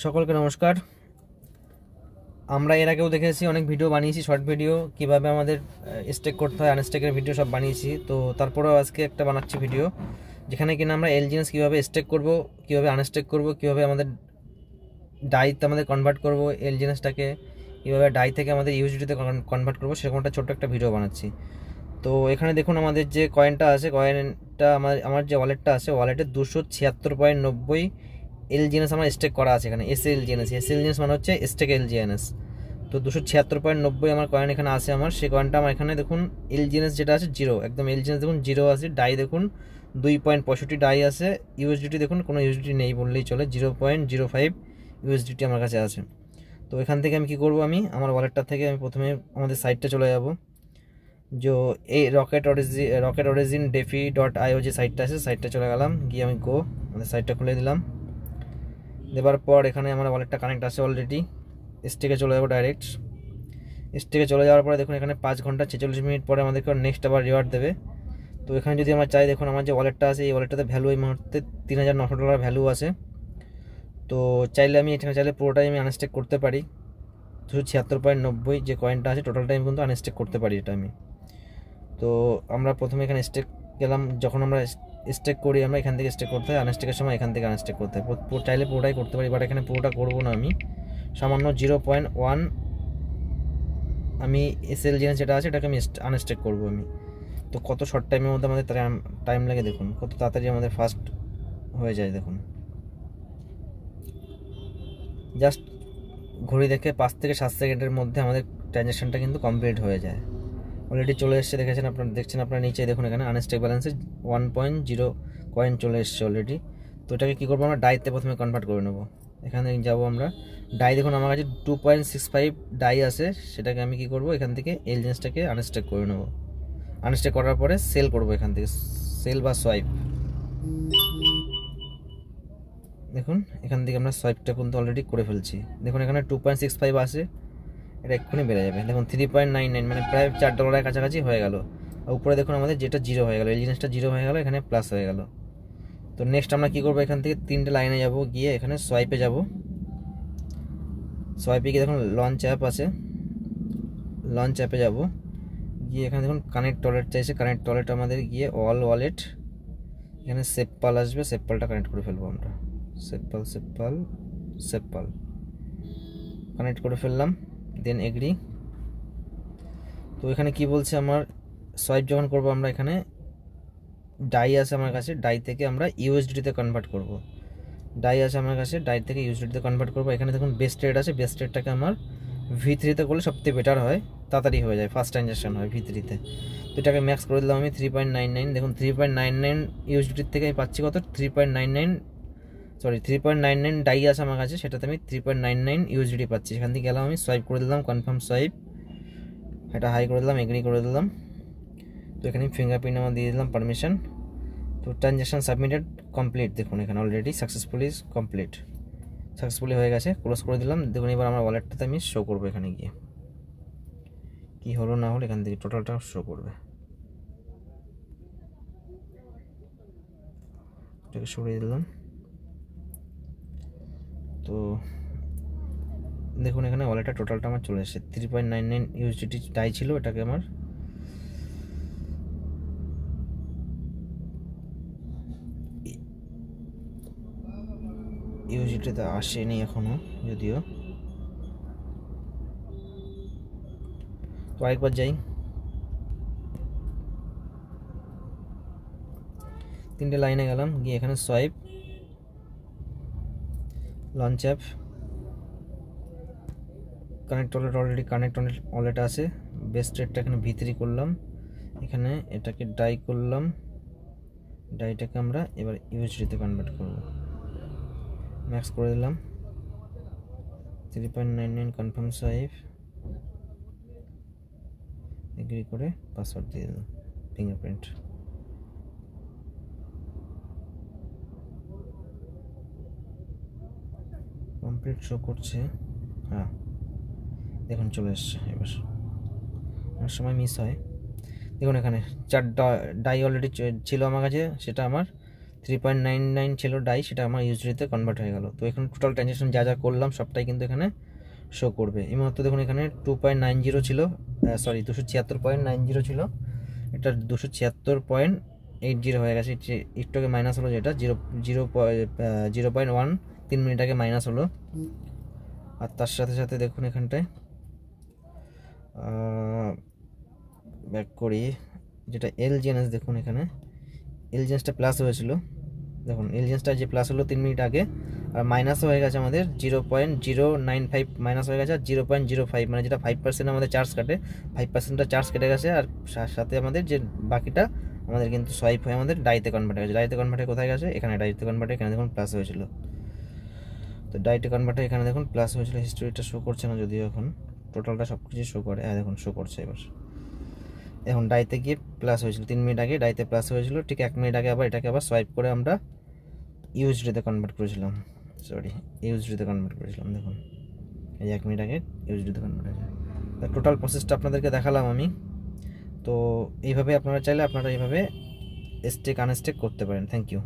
সকলকে নমস্কার। আমরা এর আগেও দেখেছি, অনেক ভিডিও বানিয়েছি, শর্ট ভিডিও কীভাবে আমাদের স্টেক করতে হয়, আনস্টেকের ভিডিও সব বানিয়েছি। তো তারপরেও আজকে একটা বানাচ্ছি ভিডিও, যেখানে কিনা আমরা এলজিএনএস কীভাবে স্টেক করব, কীভাবে আনস্টেক করব, কীভাবে আমাদের ডাইতে আমাদের কনভার্ট করব, এলজিএনএসটাকে কীভাবে ডাই থেকে আমাদের ইউএসডিতে কনভার্ট করবো, সেরকম একটা ছোট্ট একটা ভিডিও বানাচ্ছি। তো এখানে দেখুন আমাদের যে কয়েনটা আছে, কয়েনটা আমার যে ওয়ালেটটা আছে, ওয়ালেটে 276.90 এলজিএনএস আমার স্টেক করা আছে এখানে। এসএলজিএনএস মানে হচ্ছে স্টেক এলজিএনএস। তো 276.90 আমার কয়েন এখানে আছে আমার। সেই কয়েনটা আমার এখানে দেখুন এলজিএনএস যেটা আছে জিরো, একদম এলজিএনএস দেখুন জিরো আছে। ডাই দেখুন 2.65 ডাই আছে। ইউএসডিটি দেখুন কোনো ইউএসডিটি নেই বললেই চলে, 0.05 ইউএসডিটি আমার কাছে আছে। তো এখান থেকে আমি কী করবো, আমি আমার ওয়ালেটটা থেকে আমি প্রথমে আমাদের সাইটটা চলে যাব, যে এই রকেট অরিজিন defi.io যে সাইটটা আছে, সাইটটা চলে গেলাম, গিয়ে আমি আমাদের সাইটটা খুলে দিলাম। দেওয়ার পর এখানে আমার ওয়ালেটটা কানেক্ট আছে অলরেডি। স্টেকে চলে যাবো ডাইরেক্ট। স্টেকে চলে যাওয়ার পরে দেখুন এখানে 5 ঘন্টা 46 মিনিট পরে আমাদেরকে নেক্সট আবার রিওয়ার্ড দেবে। তো এখানে যদি আমরা চাই, দেখুন আমার যে ওয়ালেটটা আছে, এই ওয়ালেটটাতে ভ্যালু এই মুহূর্তে $3,900 ভ্যালু আছে। তো চাইলে আমি এখানে পুরোটাই আমি আনস্টেক করতে পারি। 276.90 যে কয়েনটা আছে টোটাল টাইম কিন্তু আনস্টেক করতে পারি এটা আমি। তো আমরা প্রথমে এখানে স্টেক গেলাম, যখন আমরা স্টেক করি আমরা এখান থেকে স্টেক করতে হয়, আনস্টেকের সময় এখান থেকে আনস্টেক করতে হয়। চাইলে পুরোটাই করতে পারি, বাট এখানে পুরোটা করবো না আমি, সামান্য 0.1 আমি এসএলজিএনএস যেটা আছে এটাকে আমি আনস্টেক করবো আমি। তো কত শর্ট টাইমের মধ্যে আমাদের টাইম লাগে দেখুন, কত তাড়াতাড়ি আমাদের ফাস্ট হয়ে যায় দেখুন। জাস্ট ঘড়ি দেখে 5 থেকে 7 সেকেন্ডের মধ্যে আমাদের ট্রানজ্যাকশানটা কিন্তু কমপ্লিট হয়ে যায়। অলরেডি চলে এসছে, দেখছেন আপনারা নিচে দেখুন, এখানে আনস্টেক ব্যালেন্সে 1.0 কয়েন চলে এসছে অলরেডি। তো এটাকে কী করবো, আমরা ডাইতে প্রথমে কনভার্ট করে নেবো। এখানে যাব আমরা ডাই, দেখুন আমার কাছে 2.65 ডাই আছে। সেটাকে আমি কী করবো, এখান থেকে এলজিএনএসটাকে আনস্টেক করে নেবো। আনস্টেক করার পরে সেল করবো এখান থেকে, সেল বা সোয়াইপ। দেখুন এখান থেকে আমরা সোয়াইপটা কিন্তু অলরেডি করে ফেলছি। দেখুন এখানে 2.65 আছে, এটা এক্ষুনি বেড়ে যাবে। দেখুন 3.99 মানে প্রায় $4 কাছাকাছি হয়ে গেল। আর উপরে দেখুন আমাদের যেটা জিরো হয়ে গেলো, এই জিনিসটা জিরো হয়ে গেলো, এখানে প্লাস হয়ে গেল। তো নেক্সট আমরা কী করবো, এখান থেকে 3টে লাইনে যাব, গিয়ে এখানে সোয়াইপে যাব। সোয়াইপে গিয়ে দেখুন লঞ্চ অ্যাপ আছে, লঞ্চ অ্যাপে যাব, গিয়ে এখানে দেখুন কানেক্ট ওয়ালেট চাইছে। কানেক্ট ওয়ালেট আমাদের গিয়ে অল ওয়ালেট, এখানে সেপপাল আসবে, সেপপালটা কানেক্ট করে ফেলবো আমরা। সেপপাল কানেক্ট করে ফেললাম, দেন এগ্রি। তো এখানে কি বলছে, আমার সোয়াইপ যখন করবো আমরা, এখানে ডাই আছে আমার কাছে, ডাই থেকে আমরা ইউএসডিতে কনভার্ট করব। ডাই আছে আমার কাছে, ডাই থেকে ইউএসডিতে কনভার্ট করবো। এখানে দেখুন বেস্ট রেট আছে, বেস্ট রেটটাকে আমার V3-তে করলে সবথেকে বেটার হয়, তাড়াতাড়ি হয়ে যায়, ফার্স্ট ট্রানজ্যাকশন হয় V3-তে। তো এটাকে ম্যাক্স করে দিলাম আমি 3.99। দেখুন 3.99 ইউএসডির থেকে আমি পাচ্ছি কত, 3.99 ডাই আছে আমার কাছে, সেটাতে আমি 3.99 ইউএসডি পাচ্ছি। সেখান থেকে গেলাম আমি, সোয়াইপ করে দিলাম, কনফার্ম সোয়াইপ, এটা হাই করে দিলাম, এগ্রি করে দিলাম। তো এখানে ফিঙ্গারপ্রিন্ট আমার দিয়ে দিলাম, পারমিশন। তো ট্রানজ্যাকশান সাবমিটেড কমপ্লিট, দেখুন এখানে অলরেডি সাকসেসফুলি হয়ে গেছে, ক্লোজ করে দিলাম। দেখুন এবার আমার ওয়ালেটটাতে আমি শো করবো, এখানে গিয়ে কী হলো না হলো এখান থেকে টোটালটা শো করবে। এটাকে সরিয়ে দিলাম। তো দেখুন এখানে ওয়ালেটটা টোটালটা আমার চলে এসেছে, 3.99 ইউএসডিটি ডাই ছিল, এটাকে আমার ইউএসডিটিতে আসেনি এখনও যদিও। তো আরেকবার যাই, 3টে লাইনে গেলাম, গিয়ে এখানে swipe, launch app, connect wallet, already connect wallet আছে। বেস্ট রেটটা এখানে V3 করলাম, এখানে এটাকে ডাই করলাম, ডাইটাকে আমরা এবার ইউএসডিতে কনভার্ট করব, ম্যাক্স করে দিলাম, 3.99 কনফার্ম সোয়াইপ, এগ্রি করে পাসওয়ার্ড দিয়ে দিলাম, ফিঙ্গারপ্রিন্ট। কমপ্লিট শো করছে, হ্যাঁ দেখুন চলে এসছে। এবার অনেক সময় মিস হয়। দেখুন এখানে 4 ডাই অলরেডি ছিল আমার কাছে, সেটা আমার 3.99 ছিল ডাই, সেটা আমার ইউএসডিতে কনভার্ট হয়ে গেল। তো এখানে টোটাল ট্রানজ্যাকশন যা যা করলাম সবটাই কিন্তু এখানে শো করবে। এই মুহূর্তে দেখুন এখানে 2.90 ছিল, সরি 276.90 ছিল, এটা 276.80 হয়ে গেছে। একটু আগে মাইনাস হলো, যেটা 0.1 3 মিনিট আগে মাইনাস হলো। আর তার সাথে সাথে দেখুন এখানটায় ব্যাক করি, যেটা এলজিএনএস, দেখুন এখানে এলজিএনএসটা প্লাস হয়েছিল, দেখুন এলজিএনএসটা যে প্লাস হলো 3 মিনিট আগে, আর মাইনাসও হয়ে গেছে আমাদের 0.095 মাইনাস হয়ে গেছে, আর 0.05 মানে যেটা 5% আমাদের চার্জ কাটে, 5%টা চার্জ কেটে গেছে। আর সাথে আমাদের যে বাকিটা আমাদের কিন্তু সোয়াইপ হয়ে আমাদের ডাইতে কনভার্ট হয়ে গেছে। ডাইতে কনভার্ট হয়ে কোথায় গেছে? এখানে ডাইতে কনভার্ট, এখানে দেখুন প্লাস হয়েছিল। তো ডাইতে কনভার্ট এখানে দেখুন প্লাস হয়েছিল। হিস্টোরিটা শো করছে না যদিও, এখন টোটালটা সব কিছু শো করে। হ্যাঁ দেখুন শো করছে এবার। এখন ডাইতে গিয়ে প্লাস হয়েছিল 3 মিনিট আগে, ডাইতে প্লাস হয়েছিল, ঠিক 1 মিনিট আগে আবার এটাকে আবার সোয়াইপ করে আমরা ইউএসডিতে কনভার্ট করেছিলাম, সরি ইউএসডিতে কনভার্ট করেছিলাম। দেখুন এই 1 মিনিট আগে ইউএসডিতে কনভার্ট হয়েছে। টোটাল প্রসেসটা আপনাদেরকে দেখালাম আমি। তো এইভাবে আপনারা চাইলে আপনারা এইভাবে স্টেক আনস্টেক করতে পারেন। Thank you.